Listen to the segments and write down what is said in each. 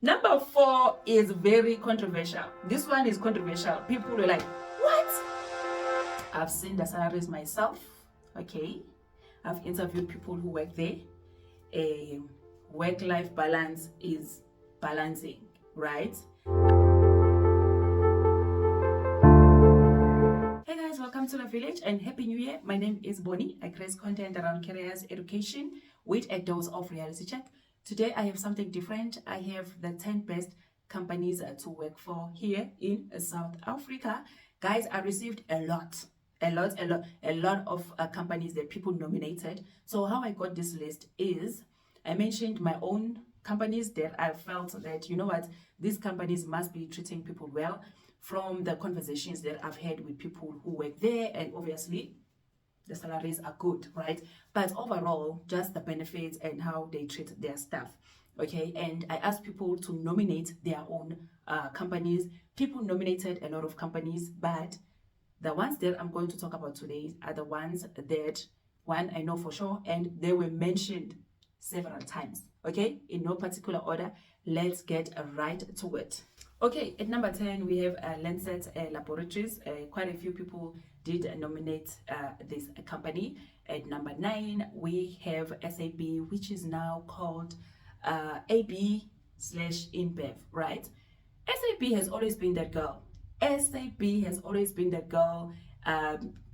Number 4 is very controversial. This one is controversial. People were like, what? I've seen the salaries myself. Okay. I've interviewed people who work there. A work-life balance is balancing, right? Hey guys, welcome to the village and happy new year. My name is Bonnie. I create content around careers, education with a dose of reality check. Today I have something different. I have the 10 best companies to work for here in South Africa. Guys, I received a lot of companies that people nominated. So how I got this list is I mentioned my own companies that I felt that, you know what, these companies must be treating people well from the conversations that I've had with people who work there, and obviously the salaries are good, right? But overall, just the benefits and how they treat their staff. Okay, and I asked people to nominate their own companies. People nominated a lot of companies, but the ones that I'm going to talk about today are the ones that one I know for sure, and they were mentioned several times. Okay, in no particular order. Let's get right to it. Okay, at number 10 we have Lancet Laboratories. Quite a few people did nominate this company. At number 9 we have SAB, which is now called AB/InBev, right? SAB has always been that girl. SAB has always been that girl.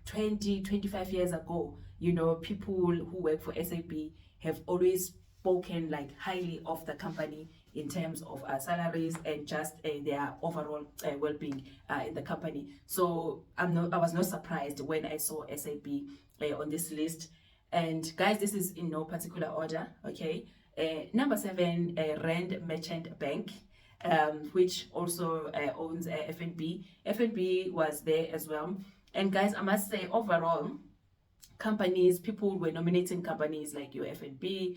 25 years ago, you know, people who work for SAB have always spoken like highly of the company in terms of salaries and just their overall well-being in the company. So I was not surprised when I saw SAB on this list. And guys, this is in no particular order. Okay, number 7, Rand Merchant Bank, which also owns FNB. FNB was there as well. And guys, I must say, overall, companies, people were nominating companies like your FNB,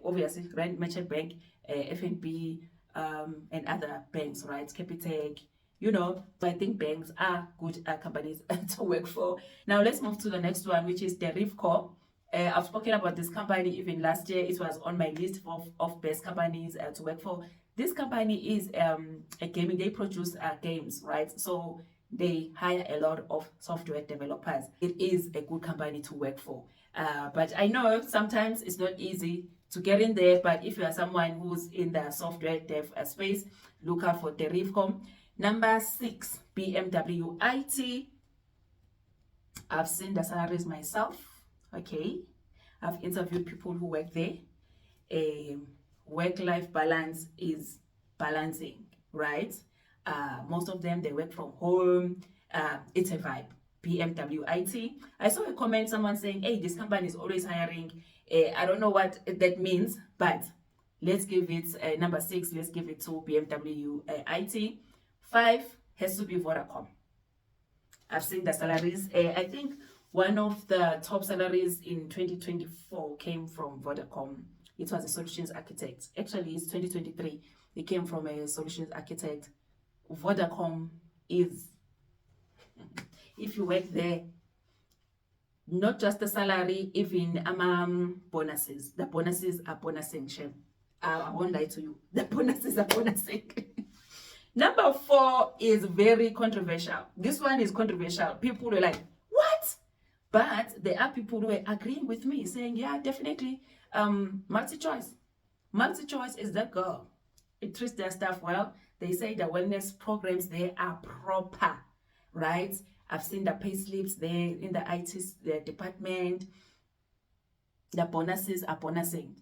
obviously Rand Merchant Bank, FNB, and other banks, right? Capitec, you know. So I think banks are good companies to work for. Now let's move to the next one, which is the Rivco. I've spoken about this company even last year. It was on my list of best companies to work for. This company is a gaming. They produce games, right? So they hire a lot of software developers. It is a good company to work for. But I know sometimes it's not easy to get in there. But if you are someone who's in the software dev space, look out for the Rivco. Number 6, BMW IT. I've seen the salaries myself. Okay, I've interviewed people who work there. Work-life balance is balancing, right? Most of them, they work from home. It's a vibe. BMW IT. I saw a comment, someone saying, hey, this company is always hiring. I don't know what that means, but let's give it number 6, let's give it to BMW IT. 5 has to be Vodacom. I've seen the salaries. I think one of the top salaries in 2024 came from Vodacom. It was a solutions architect. Actually, it's 2023. It came from a solutions architect. Vodacom is, if you work there, not just the salary, even bonuses. The bonuses are bonusing, Shem. I won't lie to you. The bonuses are bonusing. Number 4 is very controversial. This one is controversial. People were like, what? But there are people who are agreeing with me, saying, yeah, definitely, multi-choice. Multi-choice is that girl. It treats their staff well. They say the wellness programs there are proper, right? I've seen the pay slips there in the IT department. The bonuses are bonusing.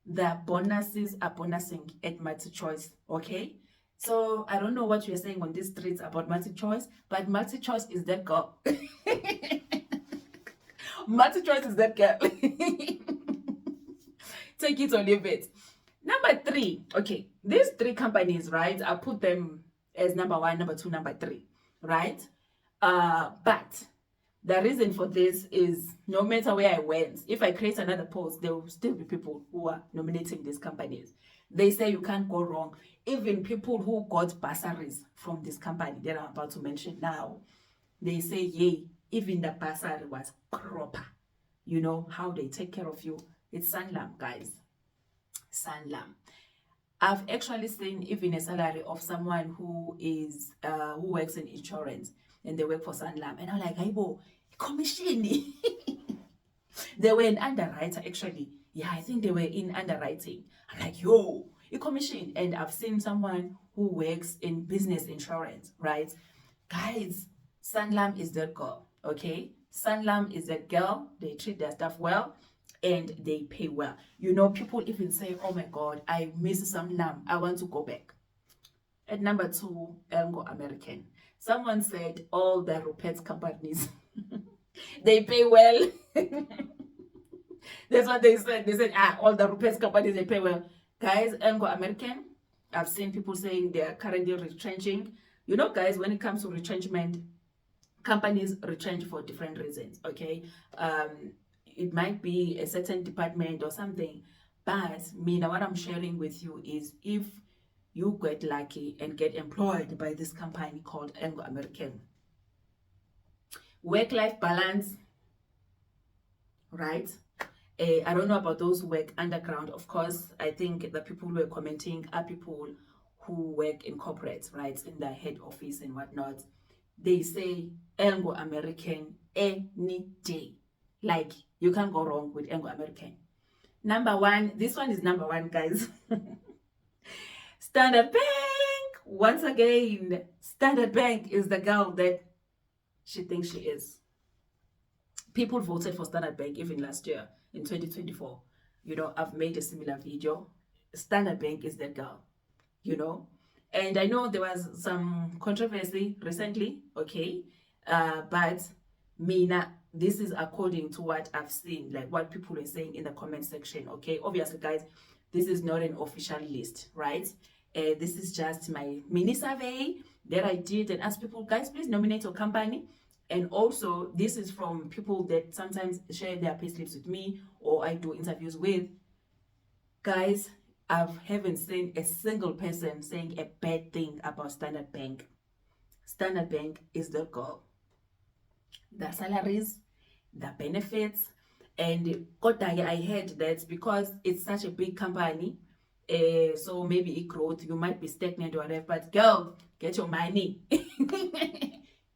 The bonuses are bonusing at multi-choice, okay? So I don't know what you're saying on these streets about multi-choice, but multi-choice is that girl. Multi-choice is that girl. Take it or leave it. Number 3, okay, these 3 companies, right, I put them as number 1, number 2, number 3, right? But the reason for this is no matter where I went, if I create another post, there will still be people who are nominating these companies. They say you can't go wrong. Even people who got bursaries from this company that I'm about to mention now, they say, yay, even the bursary was proper. You know how they take care of you. It's Sanlam, guys. Sanlam. I've actually seen even a salary of someone who is who works in insurance and they work for Sanlam, and I'm like, "Aibo, commission." They were an underwriter actually. Yeah, I think they were in underwriting. I'm like, yo, a commission. And I've seen someone who works in business insurance, right? Guys, Sanlam is that girl, okay? Sanlam is that girl. They treat their staff well and they pay well. You know, people even say, oh my God, I miss Sanlam. I want to go back. At number 2, Anglo American. Someone said all the Rupert companies, they pay well. That's what they said. They said, all the Rupert companies, they pay well. Guys, Anglo American, I've seen people saying they are currently retrenching. You know, guys, when it comes to retrenchment, companies retrench for different reasons, okay? It might be a certain department or something, but now what I'm sharing with you is if you get lucky and get employed by this company called Anglo American, work-life balance, right? I don't know about those who work underground. Of course, I think the people who are commenting are people who work in corporates, right, in the head office and whatnot. They say Anglo American any day. Like, you can't go wrong with Anglo American. Number 1, this one is number 1, guys. Standard Bank. Once again, Standard Bank is the girl that she thinks she is. People voted for Standard Bank even last year in 2024. You know, I've made a similar video. Standard Bank is that girl, you know. And I know there was some controversy recently, okay? But Mina, this is according to what I've seen, like what people are saying in the comment section, okay? Obviously, guys, this is not an official list, right? This is just my mini survey that I did and asked people, guys, please nominate your company. And also, this is from people that sometimes share their payslips with me or I do interviews with. Guys, I haven't seen a single person saying a bad thing about Standard Bank. Standard Bank is the girl. The salaries, the benefits, and I heard that because it's such a big company, so maybe it growth, you might be stagnant or whatever, but girl, get your money.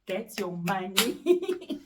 Get your money.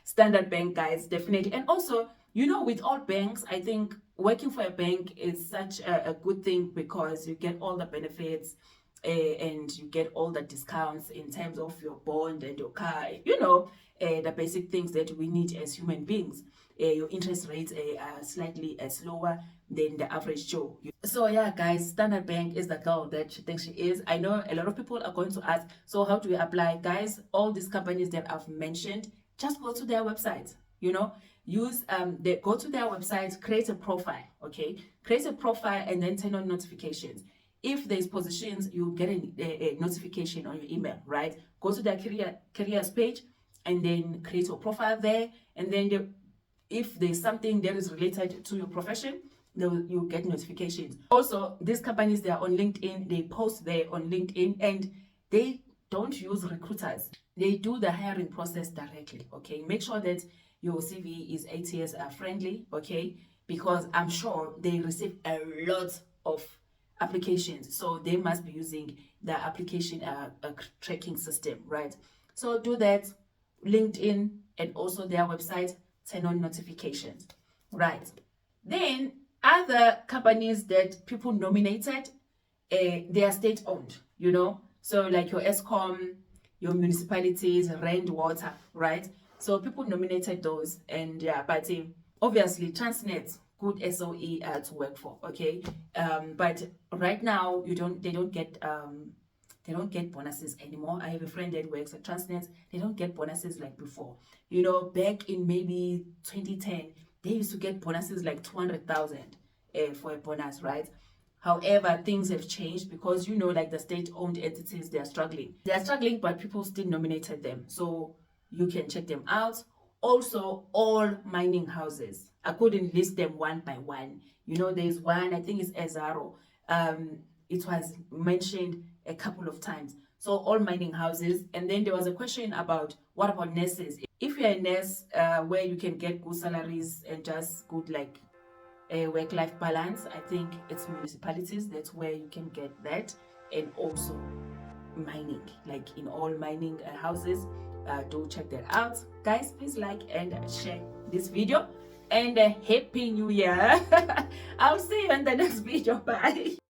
Standard Bank, guys, definitely. And also, you know, with all banks, I think working for a bank is such a good thing because you get all the benefits and you get all the discounts in terms of your bond and your car, you know, the basic things that we need as human beings. Your interest rates are slightly slower than the average Joe. So yeah, guys, Standard Bank is the girl that she thinks she is. I know a lot of people are going to ask, so how do we apply? Guys, all these companies that I've mentioned, just go to their website, you know, they go to their website, create a profile, okay? Create a profile and then turn on notifications. If there's positions, you get a notification on your email, right? Go to their careers page and then create your profile there. And then if there's something that is related to your profession, you get notifications. Also, these companies, they are on LinkedIn, they post there on LinkedIn, and they don't use recruiters. They do the hiring process directly, okay? Make sure that your CV is ATS friendly, okay? Because I'm sure they receive a lot of applications, so they must be using the application tracking system, right? So do that, LinkedIn, and also their website, turn on notifications, right? Then other companies that people nominated, they are state owned, you know, so like your ESCOM, your municipalities, rent, water, right? So people nominated those, and yeah, but obviously Transnet, good SOE to work for, okay? But right now they don't get bonuses anymore. I have a friend that works at Transnet. They don't get bonuses like before. You know, back in maybe 2010, they used to get bonuses like 200,000 for a bonus, right? However, things have changed because, you know, like the state-owned entities, they're struggling. They're struggling, but people still nominated them. So you can check them out. Also, all mining houses. I couldn't list them one by one. You know, there's one, I think it's Ezaro. It was mentioned a couple of times. So all mining houses. And then there was a question about, what about nurses? If you're a nurse where you can get good salaries and just good like work-life balance. I think it's municipalities, that's where you can get that. And also mining, like in all mining houses. Do check that out, guys. Please like and share this video, and happy new year. I'll see you in the next video. Bye.